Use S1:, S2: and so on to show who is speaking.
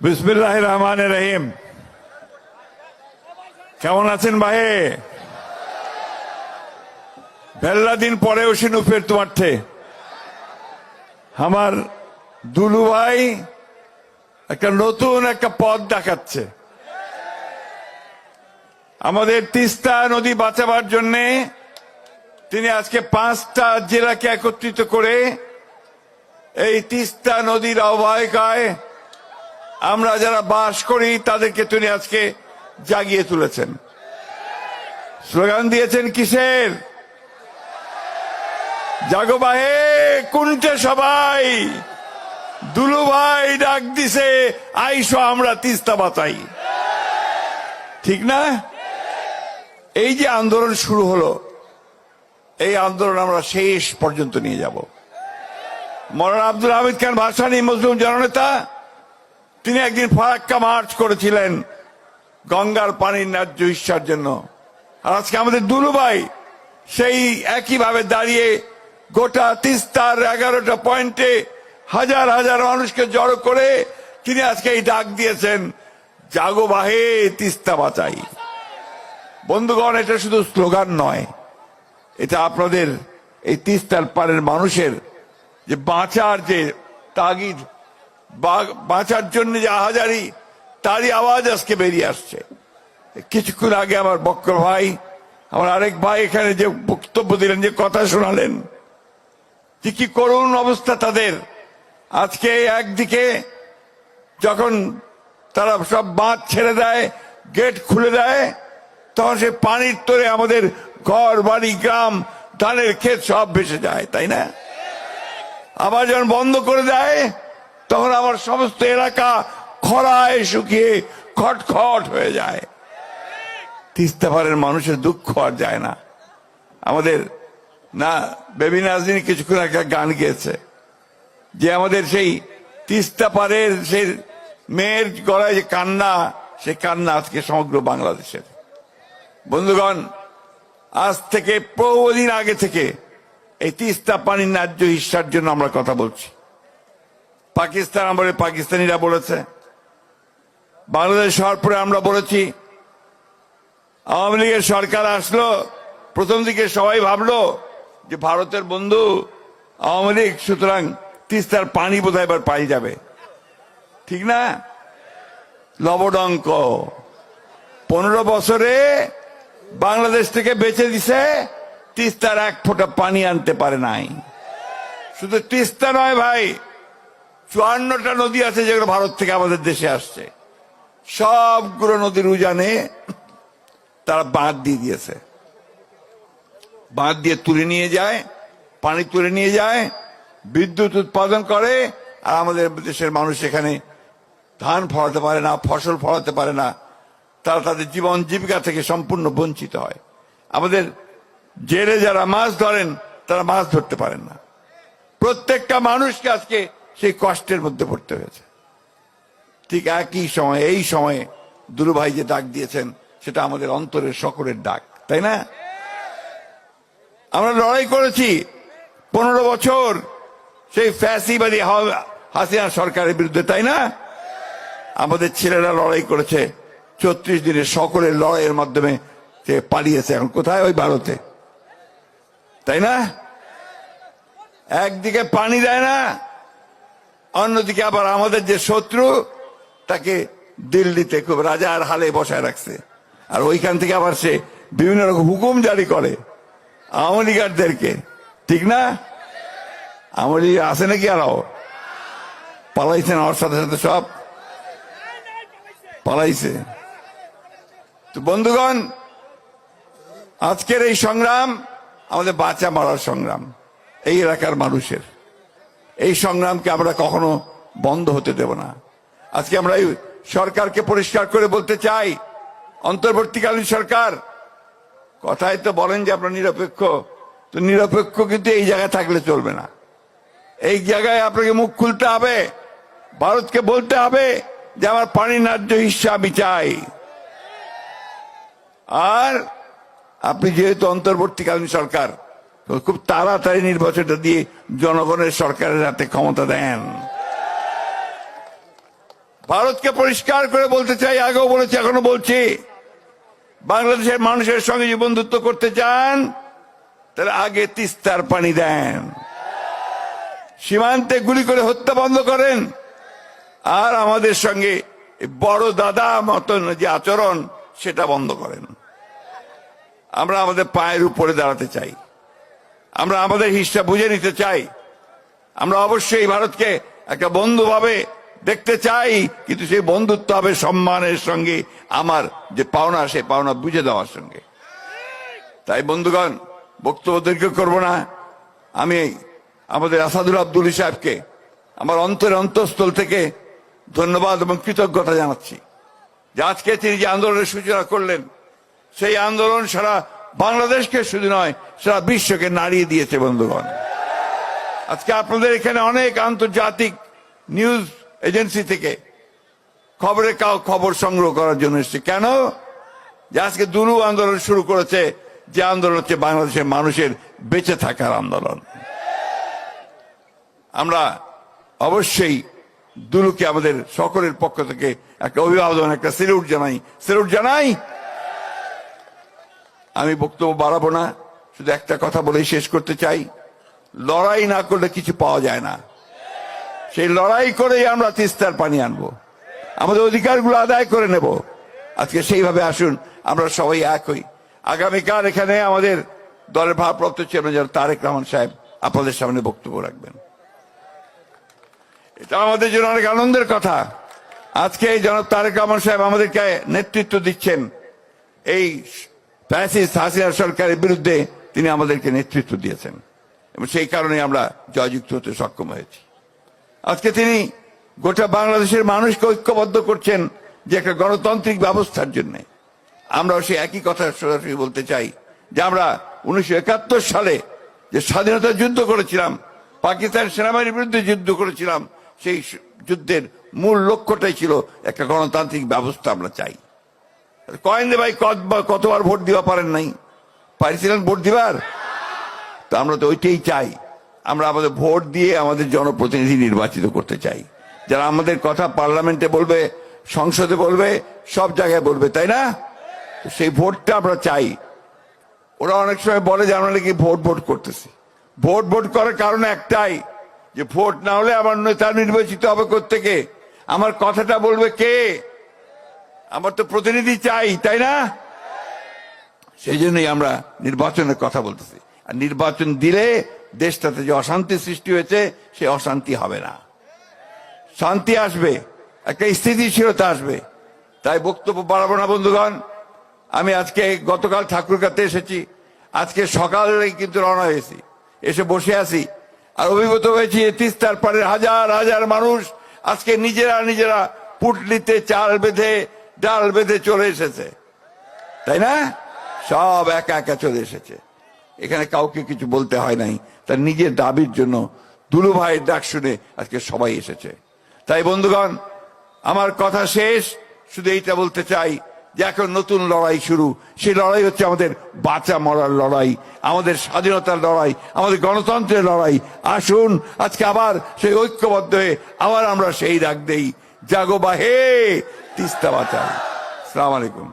S1: বিসমিল্লাহির রহমানির রহিম। কেমন আছেন ভাই? বেলা দিন পরে ওসিনু ফের তোমার থে আমার দুলু ভাই একটা নতুন একটা পথ দেখাচ্ছে। আমাদের তিস্তা নদী বাঁচাবার জন্য তিনি আজকে 5টা জেলাকে একত্রিত করে এই তিস্তা নদীর অববাহিকায় আমরা যারা বাস করি তাদেরকে তিনি আজকে জাগিয়ে তুলেছেন। স্লোগান দিয়েছেন কিসের? জাগো বাহে কোনটা সবাই, দুলু ভাই ডাক দিছে আইসো আমরা তিস্তা বাঁচাই। ঠিক না? এই যে আন্দোলন শুরু হলো, এই আন্দোলন আমরা শেষ পর্যন্ত নিয়ে যাব। মৌলানা আব্দুল হামিদ খান ভাসানী মুসলিম জননেতা তিনি একদিন ফারাক্কা মার্চ করেছিলেন গঙ্গার পানির ন্যায্য হিস্যার জন্য। আর আজকে আমাদের দুলু ভাই সেই একইভাবে দাঁড়িয়ে গোটা তিস্তার 11টা পয়েন্টে হাজার হাজার মানুষকে জড়ো করে তিনি আজকে এই ডাক দিয়েছেন, জাগো বাহে তিস্তা বাঁচাই। বন্ধুগণ, এটা শুধু স্লোগান নয়, এটা আপনাদের এই তিস্তার পারের মানুষের যে বাঁচার যে তাগিদ, বাঁচার জন্য যে আহাজারি, তারই আওয়াজ আজকে বেরিয়ে আসছে। কিছুক্ষণ আগে আমার বক্কর ভাই, আমার আরেক ভাই এখানে যে বক্তব্য দিলেন, যে কথা শোনালেন, যে কি করুণ অবস্থা তাদের। আজকে একদিকে যখন তারা সব বাঁধ ছেড়ে দেয়, গেট খুলে দেয়, তখন সে পানির তোরে আমাদের ঘর বাড়ি গ্রাম ধানের ক্ষেত সব ভেসে যায়, তাই না? আবার যখন বন্ধ করে দেয় তখন আমার সমস্ত এলাকা খরায় শুকিয়ে খটখট হয়ে যায়। তিস্তা পারের মানুষের দুঃখ আর যায় না। আমাদের না বেবি নাজনীন কিছুক্ষণ একটা গান গেয়েছে যে আমাদের সেই তিস্তা পারের সেই মেয়ের গলায় যে কান্না, সে কান্না আজকে সমগ্র বাংলাদেশের। বন্ধুগণ, আজ থেকে বহুদিন আগে থেকে এই তিস্তা পানির ন্যায্য হিস্যার জন্য আমরা কথা বলছি। পাকিস্তান আমলে পাকিস্তানিরা বলেছে, বাংলাদেশ হওয়ার পরে আমরা বলেছি। আওয়ামী লীগের সরকার আসলো, প্রথম দিকে সবাই ভাবলো যে ভারতের বন্ধু আওয়ামী লীগ, সুতরাং তিস্তার পানি বোধহয় এবার পাই যাবে। ঠিক না? লবডঙ্ক 15 বছরে বাংলাদেশ থেকে বেঁচে দিছে, তিস্তার 1 ফোঁটা পানি আনতে পারে নাই। শুধু তিস্তা নয় ভাই, 54টা নদী আছে যেগুলো ভারত থেকে আমাদের দেশে আসছে। সবগুলো নদীর উজানে তারা বাঁধ দিয়ে দিয়েছে। বাঁধ দিয়ে তুলে নিয়ে যায়, পানি তুলে নিয়ে যায়, বিদ্যুৎ উৎপাদন করে, আর আমাদের দেশের মানুষ এখানে ধান ফলাতে পারে না, ফসল ফলাতে পারে না। তারা তাদের জীবন জীবিকা থেকে সম্পূর্ণ বঞ্চিত হয়। আমাদের জেলে যারা মাছ ধরেন তারা মাছ ধরতে পারেন না। প্রত্যেকটা মানুষকে আজকে সেই কষ্টের মধ্যে পড়তে হয়েছে। ঠিক একই সময়ে, এই সময়ে দুলু ভাই যে ডাক দিয়েছেন, সেটা আমাদের অন্তরের সকলের ডাক, তাই না? আমরা লড়াই করেছি 15 বছর সেই ফ্যাসিবাদী হাসিনা সরকারের বিরুদ্ধে, তাই না? আমাদের ছেলেরা লড়াই করেছে 34 দিনের সকলের লড়াইয়ের মাধ্যমে সে পালিয়েছে। এখন কোথায়? ওই ভারতে, তাই না? একদিকে পানি দেয় না, অন্যদিকে আবার আমাদের যে শত্রু তাকে দিল্লিতে খুব রাজার হালে বসায় রাখছে। আর ওইখান থেকে আবার সে বিভিন্ন রকম হুকুম জারি করে আওয়ামী লীগারদেরকে। ঠিক না? আওয়ামী লীগ আছে নাকি? আরো পালাইছেন, আমার সাথে সাথে সব পালাইছে। তো বন্ধুগণ, আজকের এই সংগ্রাম আমাদের বাঁচা মরার সংগ্রাম, এই এলাকার মানুষের। এই সংগ্রামকে আমরা কখনো বন্ধ হতে দেব না। আজকে আমরা এই সরকারকে পরিষ্কার করে বলতে চাই, অন্তর্বর্তীকালীন সরকার, কথায় তো বলেন যে আপনারা নিরপেক্ষ, তো নিরপেক্ষ কিন্তু এই জায়গায় থাকলে চলবে না। এই জায়গায় আপনাকে মুখ খুলতে হবে, ভারতকে বলতে হবে যে আমার পানির ন্যায্য হিস্যা আমি চাই। আর আপনি যেহেতু অন্তর্বর্তীকালীন সরকার, খুব তাড়াতাড়ি নির্বাচনটা দিয়ে জনগণের সরকারের হাতে ক্ষমতা দেন। ভারতকে পরিষ্কার করে বলতে চাই, আগেও বলেছি এখনো বলছি, বাংলাদেশের মানুষের সঙ্গে যে বন্ধুত্ব করতে চান তাহলে আগে তিস্তার পানি দেন, সীমান্তে গুলি করে হত্যা বন্ধ করেন, আর আমাদের সঙ্গে বড় দাদা মতন যে আচরণ সেটা বন্ধ করেন। আমরা আমাদের পায়ের উপরে দাঁড়াতে চাই, আমরা আমাদের হিসাব বুঝে নিতে চাই, আমরা অবশ্যই ভারতকে একটা বন্ধু ভাবে দেখতে চাই, কিন্তু সেই বন্ধুত্ব হবে সম্মানের সঙ্গে, আমার যে পাওনা সে পাওনা বুঝে দেওয়ার সঙ্গে। তাই বন্ধুগণ, বক্তব্য দীর্ঘ করব না। আমি আমাদের আসাদুল আব্দুল সাহেবকে আমার অন্তঃস্থল থেকে ধন্যবাদ এবং কৃতজ্ঞতা জানাচ্ছি যে আজকে তিনি যে আন্দোলনের সূচনা করলেন, সেই আন্দোলন সারা বাংলাদেশকে শুধু নয় সারা বিশ্বকে নাড়িয়ে দিয়েছে। বন্ধুগণ, আজকে আপনাদের এখানে অনেক আন্তর্জাতিক নিউজ এজেন্সি থেকে খবর সংগ্রহ করার জন্য এসেছে। কেন? যে আজকে দুলু আন্দোলন শুরু করেছে, যে আন্দোলন হচ্ছে বাংলাদেশের মানুষের বেঁচে থাকার আন্দোলন। আমরা অবশ্যই দুলুকে আমাদের সকলের পক্ষ থেকে একটা অভিবাদন, একটা স্যালুট জানাই। আমি বক্তব্য বাড়াবো না, শুধু একটা কথা বলেই শেষ করতে চাই, লড়াই না করলে কিছু পাওয়া যায় না। সেই লড়াই করেই আমরা তিস্তার পানি আনবো, আমাদের অধিকারগুলো আদায় করে নেব। আজকে সেইভাবে আসুন আমরা সবাই এক হই। আগামীকাল এখানে আমাদের দলের ভারপ্রাপ্ত চেয়ারম্যান তারেক রহমান সাহেব আপনাদের সামনে বক্তব্য রাখবেন। এটা আমাদের জন্য অনেক আনন্দের কথা। আজকে এই জনাব তারেক রহমান সাহেব আমাদেরকে নেতৃত্ব দিচ্ছেন, এই ফ্যাসিস্ট হাসিনা সরকারের বিরুদ্ধে তিনি আমাদেরকে নেতৃত্ব দিয়েছেন এবং সেই কারণে আমরা জয়যুক্ত হতে সক্ষম হয়েছি। আজকে তিনি গোটা বাংলাদেশের মানুষকে ঐক্যবদ্ধ করছেন যে একটা গণতান্ত্রিক ব্যবস্থার জন্য। আমরাও সেই একই কথা সরাসরি বলতে চাই যে আমরা 1971 সালে যে স্বাধীনতা যুদ্ধ করেছিলাম, পাকিস্তান সেনাবাহিনীর বিরুদ্ধে যুদ্ধ করেছিলাম, সেই যুদ্ধের মূল লক্ষ্যটাই ছিল একটা গণতান্ত্রিক ব্যবস্থা আমরা চাই। কয়েন ভাই কতবার ভোট দিবা পারেন নাই, পারিছিলেন ভোট দিবার? তো আমরা তো ওইটাই চাই। আমরা আমাদের ভোট দিয়ে আমাদের জনপ্রতিনিধি নির্বাচিত করতে চাই, যারা আমাদের কথা পার্লামেন্টে বলবে, সংসদে বলবে, সব জায়গায় বলবে, তাই না? সেই ভোটটা আমরা চাই। ওরা অনেক সময় বলে যে আমরা নাকি ভোট করতেছি। ভোট করার কারণ একটাই, যে ভোট না হলে আমার নেতা নির্বাচিত হবে কোত্থেকে? আমার কথাটা বলবে কে? আমার তো প্রতিনিধি চাই, তাই না? সেই জন্যই আমরা নির্বাচনের কথা বলতেছি। আর নির্বাচন দিলে দেশটাতে যে অশান্তি সৃষ্টি হয়েছে সে অশান্তি হবে না, শান্তি আসবে, একটা স্থিতিশীলতা আসবে। তাই বক্তব্য বাড়াবো না বন্ধুগণ। আমি আজকে গতকাল ঠাকুরগাঁতে এসেছি, আজকে সকালে কিন্তু রওনা হয়েছি, এসে বসে আছি আর অভিভূত হয়েছি তিস্তার পাড়ের হাজার হাজার মানুষ আজকে নিজেরা পুটলিতে ডাল বেঁধে চলে এসেছে, তাই না? সব একা একা চলে এসেছে, এখানে কাউকে কিছু বলতে হয় নাই, তার নিজের দাবির জন্য দুলু ভাইয়ের ডাক শুনে আজকে সবাই এসেছে। তাই বন্ধুগণ, আমার কথা শেষ, শুধু এইটা বলতে চাই যে এখন নতুন লড়াই শুরু। সেই লড়াই হচ্ছে আমাদের বাঁচা মরার লড়াই, আমাদের স্বাধীনতার লড়াই, আমাদের গণতন্ত্রের লড়াই। আসুন আজকে আবার সেই ঐক্যবদ্ধ হয়ে আবার আমরা সেই ডাক দেই, জাগো বাহে তিস্তা বাঁচাও। আসসালামু আলাইকুম।